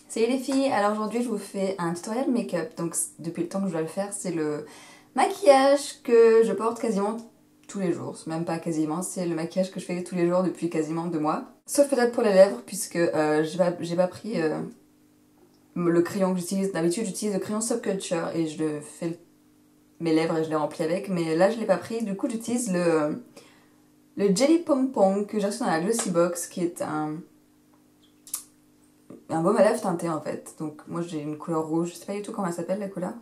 Salut les filles, alors aujourd'hui je vous fais un tutoriel make-up, donc depuis le temps que je dois le faire, c'est le maquillage que je porte quasiment tous les jours, même pas quasiment, c'est le maquillage que je fais tous les jours depuis quasiment 2 mois. Sauf peut-être pour les lèvres, puisque j'ai pas pris le crayon que j'utilise. D'habitude j'utilise le crayon Subculture et je fais mes lèvres et je les remplis avec, mais là je l'ai pas pris, du coup j'utilise le Jelly Pom Pom que j'ai reçu dans la Glossy Box, qui est un baume à lèvres teinté en fait. Donc moi j'ai une couleur rouge, je sais pas du tout comment elle s'appelle la couleur.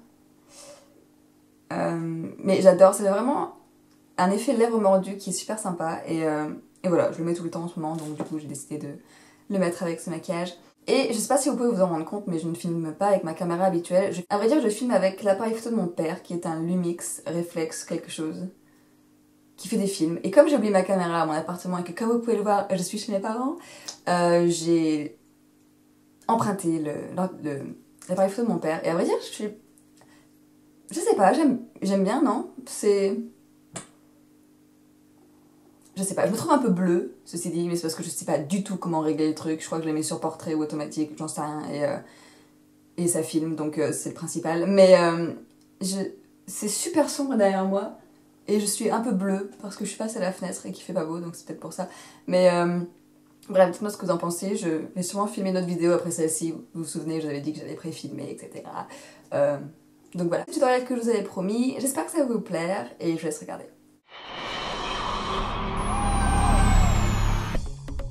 Mais j'adore, c'est vraiment un effet lèvres mordues qui est super sympa et voilà, je le mets tout le temps en ce moment, donc du coup j'ai décidé de le mettre avec ce maquillage. Et je sais pas si vous pouvez vous en rendre compte, mais je ne filme pas avec ma caméra habituelle. À vrai dire, je filme avec l'appareil photo de mon père, qui est un Lumix Reflex quelque chose, qui fait des films. Et comme j'ai oublié ma caméra à mon appartement et que comme vous pouvez le voir, je suis chez mes parents, j'ai emprunté l'appareil photo de mon père. Et à vrai dire, je sais pas, j'aime bien, non? Je sais pas, je me trouve un peu bleue, ceci dit, mais c'est parce que je sais pas du tout comment régler le truc. Je crois que je les mets sur portrait ou automatique, j'en sais rien, et ça filme, donc c'est le principal. Mais c'est super sombre derrière moi, et je suis un peu bleue, parce que je suis face à la fenêtre et qu'il fait pas beau, donc c'est peut-être pour ça. Mais bref, dites-moi ce que vous en pensez. Je vais sûrement filmer une autre vidéo après celle-ci. Vous vous souvenez, je vous avais dit que j'allais pré-filmer, etc. Donc voilà, le tutoriel que je vous avais promis. J'espère que ça va vous plaire et je vous laisse regarder.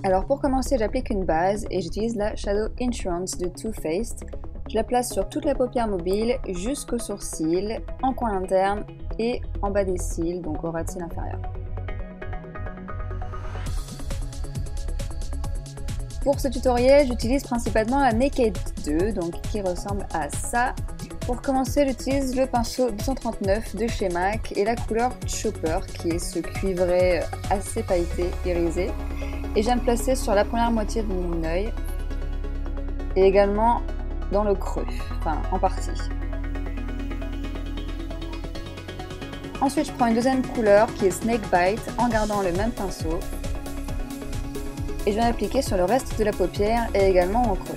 Alors pour commencer, j'applique une base et j'utilise la Shadow Insurance de Too Faced. Je la place sur toute la paupière mobile jusqu'au sourcil, en coin interne et en bas des cils, donc au ras de cils inférieur. Pour ce tutoriel, j'utilise principalement la Naked 2, donc qui ressemble à ça. Pour commencer, j'utilise le pinceau 239 de chez MAC et la couleur Chopper, qui est ce cuivré assez pailleté, irisé. Et je viens de placer sur la première moitié de mon œil et également dans le creux, enfin en partie. Ensuite, je prends une deuxième couleur qui est Snakebite en gardant le même pinceau. Et je viens l'appliquer sur le reste de la paupière et également en creux.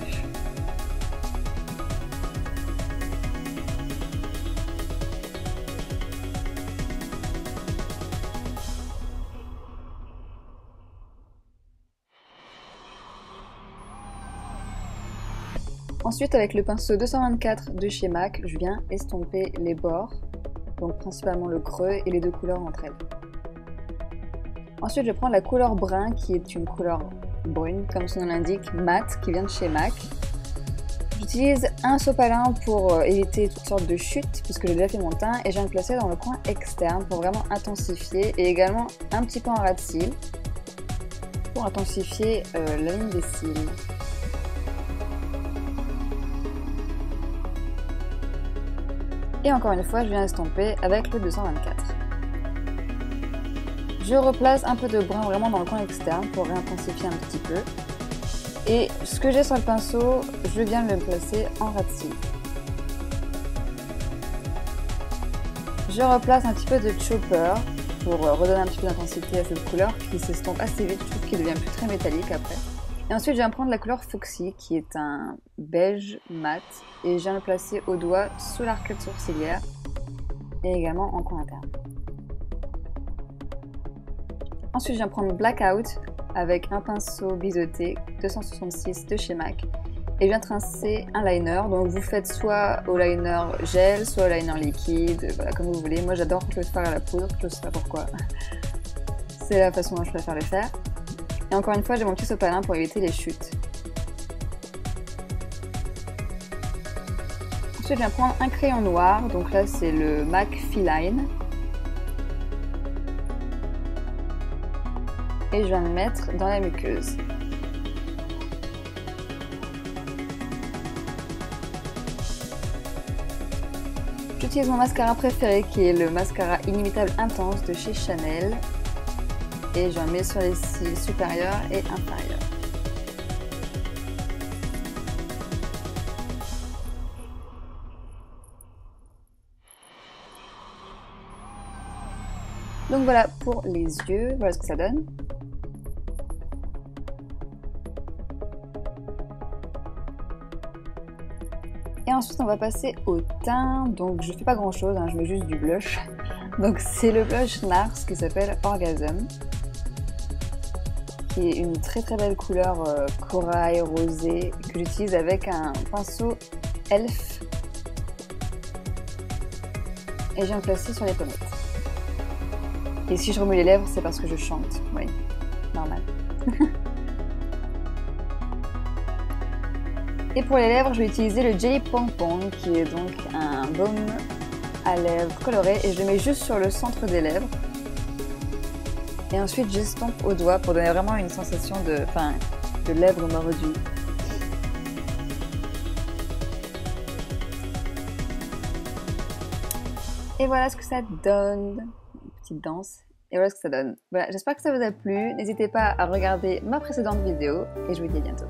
Ensuite, avec le pinceau 224 de chez MAC, je viens estomper les bords, donc principalement le creux et les deux couleurs entre elles. Ensuite, je prends la couleur brun qui est une couleur brune, comme son nom l'indique, mat, qui vient de chez MAC. J'utilise un sopalin pour éviter toutes sortes de chutes, puisque j'ai déjà fait mon teint, et je viens le placer dans le coin externe pour vraiment intensifier, et également un petit peu en ras de cils, pour intensifier la ligne des cils. Et encore une fois, je viens estomper avec le 224. Je replace un peu de brun vraiment dans le coin externe pour réintensifier un petit peu. Et ce que j'ai sur le pinceau, je viens de le placer en ras de cils. Je replace un petit peu de Chopper pour redonner un petit peu d'intensité à cette couleur qui s'estompe assez vite, je trouve qu'il devient plus très métallique après. Et ensuite, je viens prendre la couleur Foxy qui est un beige mat et je viens le placer au doigt sous l'arcade sourcilière et également en coin interne. Ensuite, je viens prendre Blackout avec un pinceau biseauté 266 de chez MAC et je viens trincer un liner. Donc vous faites soit au liner gel, soit au liner liquide, voilà, comme vous voulez. Moi j'adore le faire à la poudre, je ne sais pas pourquoi. C'est la façon dont je préfère le faire. Et encore une fois, j'ai mon petit sopalin pour éviter les chutes. Ensuite, je viens prendre un crayon noir, donc là c'est le MAC Feline. Et je viens le mettre dans la muqueuse. J'utilise mon mascara préféré qui est le mascara Inimitable Intense de chez Chanel. et j'en mets sur les cils supérieurs et inférieurs. Donc voilà pour les yeux, voilà ce que ça donne. Et ensuite on va passer au teint, donc je fais pas grand chose, hein, je mets juste du blush. Donc c'est le blush NARS qui s'appelle Orgasm, qui est une très très belle couleur corail rosé que j'utilise avec un pinceau Elf. Et je viens de placer sur les pommettes. Et si je remue les lèvres, c'est parce que je chante, oui, normal. Et pour les lèvres, je vais utiliser le Jelly Pong Pong, qui est donc un baume à lèvres coloré, et je le mets juste sur le centre des lèvres. Et ensuite, j'estompe au doigt pour donner vraiment une sensation de lèvres mordues. Et voilà ce que ça donne. Une petite danse. Et voilà ce que ça donne. Voilà, j'espère que ça vous a plu. N'hésitez pas à regarder ma précédente vidéo et je vous dis à bientôt.